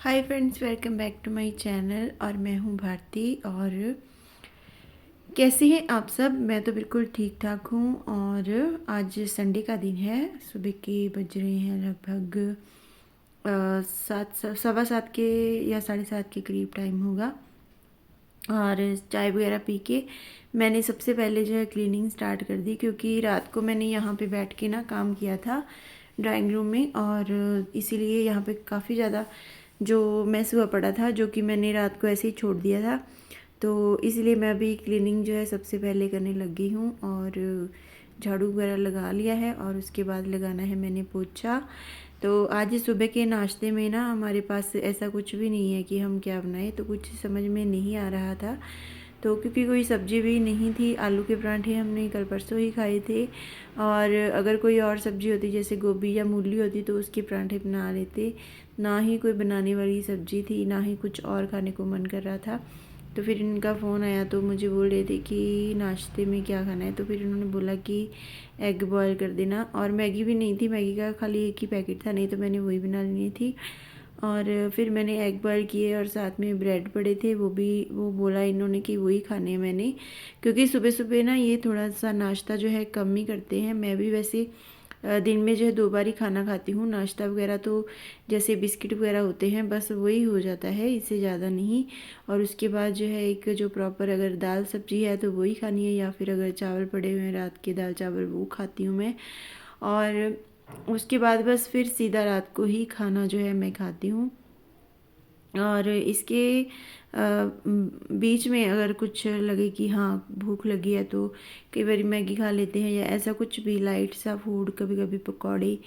Hi friends, welcome back to my channel. और मैं हूँ भारती। और कैसे हैं आप सब? मैं तो बिल्कुल ठीक ठाक हूँ। और आज संडे का दिन है। सुबह के बज रहे हैं लगभग 7 सवा 7 के या 7:30 के करीब टाइम होगा। और चाय वगैरह पी के मैंने सबसे पहले जो है क्लीनिंग स्टार्ट कर दी, क्योंकि रात को मैंने यहाँ पे बैठ के ना काम किया था ड्राइंग रूम में। और इसीलिए यहाँ पे काफ़ी ज़्यादा जो मैस हुआ पड़ा था, जो कि मैंने रात को ऐसे ही छोड़ दिया था। तो इसलिए मैं अभी क्लीनिंग जो है सबसे पहले करने लग गई हूँ। और झाड़ू वगैरह लगा लिया है और उसके बाद लगाना है मैंने पोछा। तो आज सुबह के नाश्ते में ना हमारे पास ऐसा कुछ भी नहीं है कि हम क्या बनाएं, तो कुछ समझ में नहीं आ रहा था। तो क्योंकि कोई सब्ज़ी भी नहीं थी, आलू के परांठे हमने कल परसों ही खाए थे। और अगर कोई और सब्ज़ी होती जैसे गोभी या मूली होती तो उसके परांठे बना लेते। ना ही कोई बनाने वाली सब्ज़ी थी, ना ही कुछ और खाने को मन कर रहा था। तो फिर इनका फ़ोन आया तो मुझे बोल रहे थे कि नाश्ते में क्या खाना है। तो फिर उन्होंने बोला कि एग बॉयल कर देना। और मैगी भी नहीं थी, मैगी का खाली एक ही पैकेट था, नहीं तो मैंने वही बना लेनी थी। और फिर मैंने एग बॉयल किए और साथ में ब्रेड पड़े थे, वो बोला इन्होंने कि वही खाने हैं मैंने। क्योंकि सुबह सुबह ना ये थोड़ा सा नाश्ता जो है कम ही करते हैं। मैं भी वैसे दिन में जो है 2 बार ही खाना खाती हूँ। नाश्ता वगैरह तो जैसे बिस्किट वगैरह होते हैं बस वही हो जाता है, इससे ज़्यादा नहीं। और उसके बाद जो है एक जो प्रॉपर अगर दाल सब्जी है तो वही खानी है, या फिर अगर चावल पड़े हुए हैं रात के दाल चावल वो खाती हूँ मैं। और उसके बाद बस फिर सीधा रात को ही खाना जो है मैं खाती हूँ। और इसके बीच में अगर कुछ लगे कि हाँ भूख लगी है तो कई बार मैगी खा लेते हैं, या ऐसा कुछ भी लाइट सा फूड, कभी कभी पकौड़े,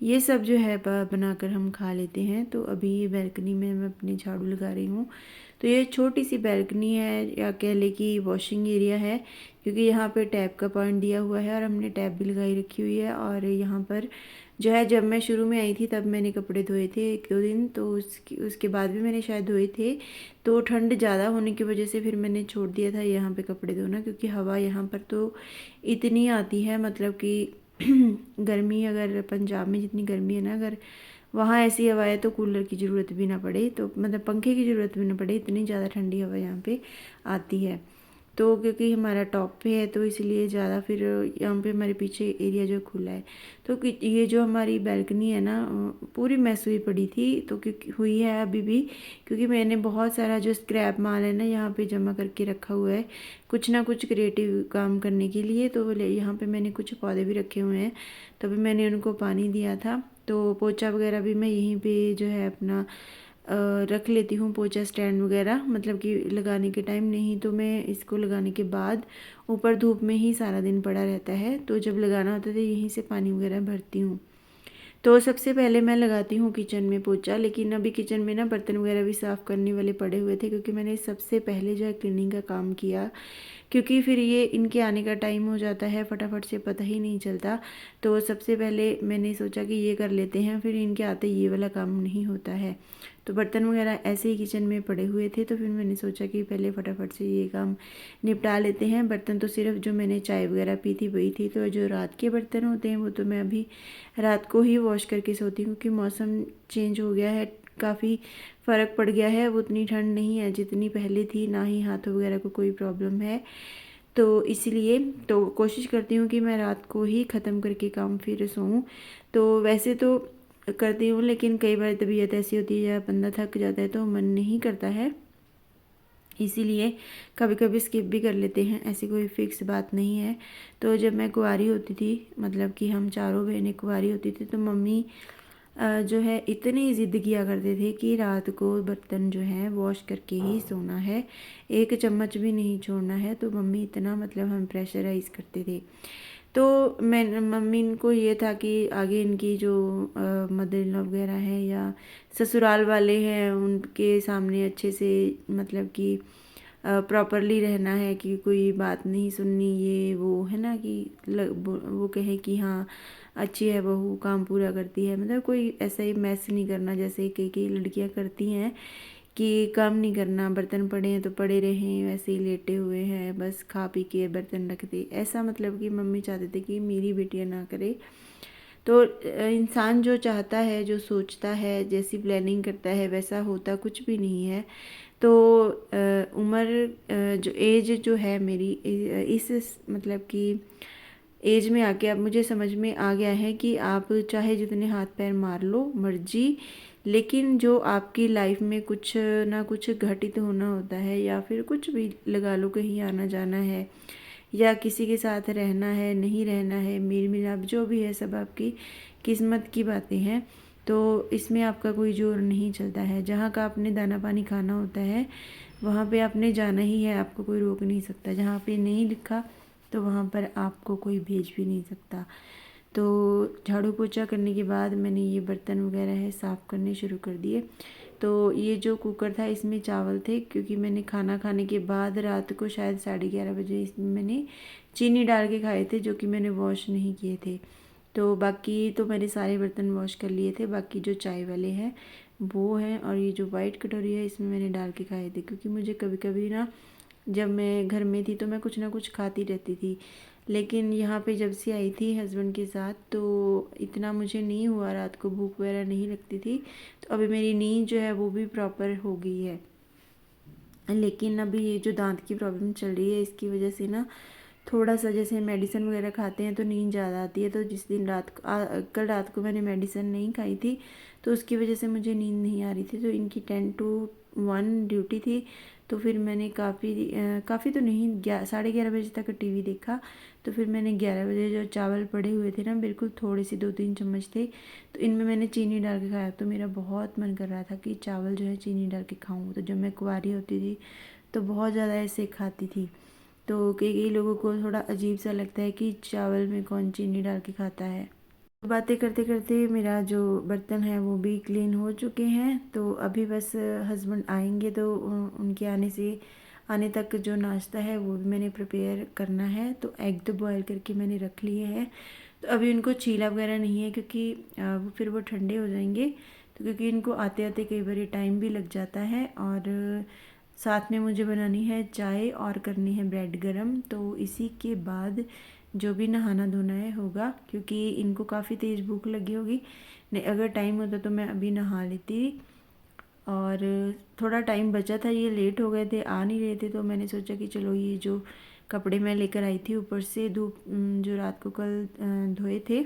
ये सब जो है बनाकर हम खा लेते हैं। तो अभी ये बैल्कनी में मैं अपनी झाड़ू लगा रही हूँ। तो ये छोटी सी बैल्कनी है, या कह ले कि वॉशिंग एरिया है, क्योंकि यहाँ पे टैप का पॉइंट दिया हुआ है और हमने टैप भी लगाई रखी हुई है। और यहाँ पर जो है जब मैं शुरू में आई थी तब मैंने कपड़े धोए थे 1-2 दिन, तो उसके बाद भी मैंने शायद धोए थे। तो ठंड ज़्यादा होने की वजह से फिर मैंने छोड़ दिया था यहाँ पे कपड़े धोना, क्योंकि हवा यहाँ पर तो इतनी आती है, मतलब कि गर्मी, अगर पंजाब में जितनी गर्मी है ना, अगर वहाँ ऐसी हवा है तो कूलर की ज़रूरत भी ना पड़े, तो मतलब पंखे की ज़रूरत भी ना पड़े, इतनी ज़्यादा ठंडी हवा यहाँ पे आती है। तो क्योंकि हमारा टॉप पे है तो इसलिए ज़्यादा फिर यहाँ पे हमारे पीछे एरिया जो खुला है। तो ये जो हमारी बैल्कनी है ना पूरी मैस हुई पड़ी थी, तो क्योंकि हुई है अभी भी, क्योंकि मैंने बहुत सारा जो स्क्रैप माल है ना यहाँ पे जमा करके रखा हुआ है कुछ ना कुछ क्रिएटिव काम करने के लिए। तो यहाँ पे मैंने कुछ पौधे भी रखे हुए हैं, तभी मैंने उनको पानी दिया था। तो पोछा वगैरह भी मैं यहीं पे जो है अपना रख लेती हूँ, पोछा स्टैंड वगैरह, मतलब कि लगाने के टाइम, नहीं तो मैं इसको लगाने के बाद ऊपर धूप में ही सारा दिन पड़ा रहता है। तो जब लगाना होता है तो यहीं से पानी वगैरह भरती हूँ। तो सबसे पहले मैं लगाती हूँ किचन में पोछा, लेकिन अभी किचन में ना बर्तन वगैरह भी साफ़ करने वाले पड़े हुए थे, क्योंकि मैंने सबसे पहले जो है क्लीनिंग का काम किया, क्योंकि फिर ये इनके आने का टाइम हो जाता है, फटाफट से पता ही नहीं चलता। तो सबसे पहले मैंने सोचा कि ये कर लेते हैं, फिर इनके आते ये वाला काम नहीं होता है। तो बर्तन वगैरह ऐसे ही किचन में पड़े हुए थे, तो फिर मैंने सोचा कि पहले फटाफट से ये काम निपटा लेते हैं। बर्तन तो सिर्फ जो मैंने चाय वगैरह पी थी वही थी, तो जो रात के बर्तन होते हैं वो तो मैं अभी रात को ही वॉश करके सोती हूँ, क्योंकि मौसम चेंज हो गया है, काफ़ी फ़र्क पड़ गया है। वो उतनी ठंड नहीं है जितनी पहले थी, ना ही हाथों वगैरह को कोई प्रॉब्लम है। तो इसलिए तो कोशिश करती हूँ कि मैं रात को ही ख़त्म करके काम फिर सोऊं। तो वैसे तो करती हूँ, लेकिन कई बार तबीयत ऐसी होती है या बंदा थक जाता है तो मन नहीं करता है, इसीलिए कभी कभी स्किप भी कर लेते हैं, ऐसी कोई फिक्स बात नहीं है। तो जब मैं कुंवारी होती थी, मतलब कि हम चारों बहनें कुंवारी होती थी, तो मम्मी जो है इतनी ज़िद किया करते थे कि रात को बर्तन जो है वॉश करके ही सोना है, एक चम्मच भी नहीं छोड़ना है। तो मम्मी इतना मतलब हम प्रेशराइज़ करते थे। तो मैं मम्मी इनको ये था कि आगे इनकी जो मदर इन लॉ वगैरह है या ससुराल वाले हैं उनके सामने अच्छे से, मतलब कि प्रॉपरली रहना है, कि कोई बात नहीं सुननी, ये वो है ना, कि वो कहे कि हाँ अच्छी है बहू, काम पूरा करती है, मतलब कोई ऐसा ही मैस नहीं करना जैसे कई कई लड़कियां करती हैं, कि काम नहीं करना, बर्तन पड़े हैं तो पड़े रहें, वैसे ही लेटे हुए हैं, बस खा पी के बर्तन रख दे, ऐसा मतलब कि मम्मी चाहते थे कि मेरी बेटियां ना करे। तो इंसान जो चाहता है, जो सोचता है, जैसी प्लानिंग करता है, वैसा होता कुछ भी नहीं है। तो उम्र जो एज जो है मेरी, इस मतलब कि एज में आके अब मुझे समझ में आ गया है कि आप चाहे जितने हाथ पैर मार लो, मर्जी, लेकिन जो आपकी लाइफ में कुछ ना कुछ घटित होना होता है, या फिर कुछ भी लगा लो, कहीं आना जाना है, या किसी के साथ रहना है, नहीं रहना है, मेल मिलाप जो भी है, सब आपकी किस्मत की बातें हैं। तो इसमें आपका कोई जोर नहीं चलता है। जहाँ का आपने दाना पानी खाना होता है, वहाँ पे आपने जाना ही है, आपको कोई रोक नहीं सकता। जहाँ पे नहीं लिखा तो वहाँ पर आपको कोई भेज भी नहीं सकता। तो झाड़ू पोछा करने के बाद मैंने ये बर्तन वगैरह है साफ़ करने शुरू कर दिए। तो ये जो कुकर था, इसमें चावल थे, क्योंकि मैंने खाना खाने के बाद रात को शायद 11:30 बजे इसमें मैंने चीनी डाल के खाए थे, जो कि मैंने वॉश नहीं किए थे। तो बाकी तो मैंने सारे बर्तन वॉश कर लिए थे, बाकी जो चाय वाले हैं वो हैं, और ये जो वाइट कटोरी है इसमें मैंने डाल के खाए थे। क्योंकि मुझे कभी कभी ना, जब मैं घर में थी तो मैं कुछ ना कुछ खाती रहती थी, लेकिन यहाँ पे जब से आई थी हस्बैंड के साथ तो इतना मुझे नहीं हुआ, रात को भूख वगैरह नहीं लगती थी। तो अभी मेरी नींद जो है वो भी प्रॉपर हो गई है। लेकिन अभी ये जो दांत की प्रॉब्लम चल रही है, इसकी वजह से ना थोड़ा सा, जैसे मेडिसिन वगैरह खाते हैं तो नींद ज़्यादा आती है। तो जिस दिन कल रात को मैंने मेडिसिन नहीं खाई थी, तो उसकी वजह से मुझे नींद नहीं आ रही थी। तो इनकी 10 to 1 ड्यूटी थी। तो फिर मैंने काफ़ी तो नहीं, 11:30 बजे तक टीवी देखा। तो फिर मैंने 11 बजे जो चावल पड़े हुए थे ना, बिल्कुल थोड़े से 2-3 चम्मच थे, तो इनमें मैंने चीनी डाल के खाया। तो मेरा बहुत मन कर रहा था कि चावल जो है चीनी डाल के खाऊं। तो जब मैं कुंवारी होती थी तो बहुत ज़्यादा ऐसे खाती थी। तो कई लोगों को थोड़ा अजीब सा लगता है कि चावल में कौन चीनी डाल के खाता है। बातें करते करते मेरा जो बर्तन है वो भी क्लीन हो चुके हैं। तो अभी बस हस्बैंड आएंगे तो उनके आने तक जो नाश्ता है वो भी मैंने प्रिपेयर करना है। तो एग तो बॉयल करके मैंने रख लिए हैं। तो अभी उनको छीला वगैरह नहीं है, क्योंकि फिर वो ठंडे हो जाएंगे। तो क्योंकि इनको आते आते कई बार टाइम भी लग जाता है, और साथ में मुझे बनानी है चाय और करनी है ब्रेड गरम। तो इसी के बाद जो भी नहाना धोना है होगा, क्योंकि इनको काफ़ी तेज़ भूख लगी होगी। नहीं, अगर टाइम होता तो मैं अभी नहा लेती। और थोड़ा टाइम बचा था, ये लेट हो गए थे, आ नहीं रहे थे। तो मैंने सोचा कि चलो ये जो कपड़े मैं लेकर आई थी ऊपर से, धूप जो रात को कल धोए थे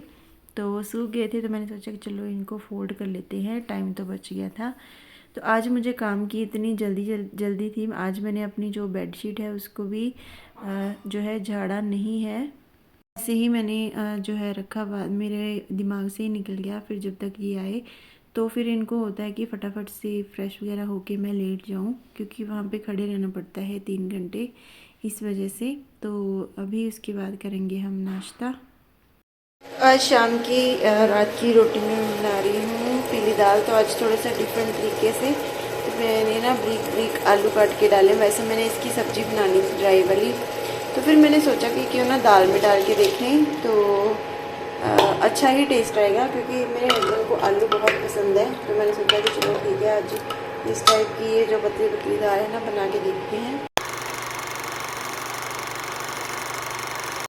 तो वो सूख गए थे। तो मैंने सोचा कि चलो इनको फोल्ड कर लेते हैं, टाइम तो बच गया था। तो आज मुझे काम की इतनी जल्दी थी। आज मैंने अपनी जो बेडशीट है उसको भी जो है झाड़ा नहीं है, ऐसे ही मैंने जो है रखा, बाद मेरे दिमाग से ही निकल गया। फिर जब तक ये आए तो फिर इनको होता है कि फटाफट से फ्रेश वगैरह होके मैं लेट जाऊं, क्योंकि वहाँ पे खड़े रहना पड़ता है 3 घंटे, इस वजह से। तो अभी उसके बाद करेंगे हम नाश्ता। आज शाम की रात की रोटी में बना रही हूँ पीली दाल। तो आज थोड़ा सा डिफरेंट तरीके से तो मैंने ना ब्रीक आलू काट के डाले। वैसे मैंने इसकी सब्ज़ी बनानी थी ड्राई वाली, तो फिर मैंने सोचा कि क्यों ना दाल में डाल के देखें, तो अच्छा ही टेस्ट आएगा। क्योंकि मेरे हस्बैंड को आलू बहुत पसंद है। तो मैंने सोचा कि चलो ठीक है, आज इस टाइप की ये जो पतली पतली दाल है ना बना के देखते हैं।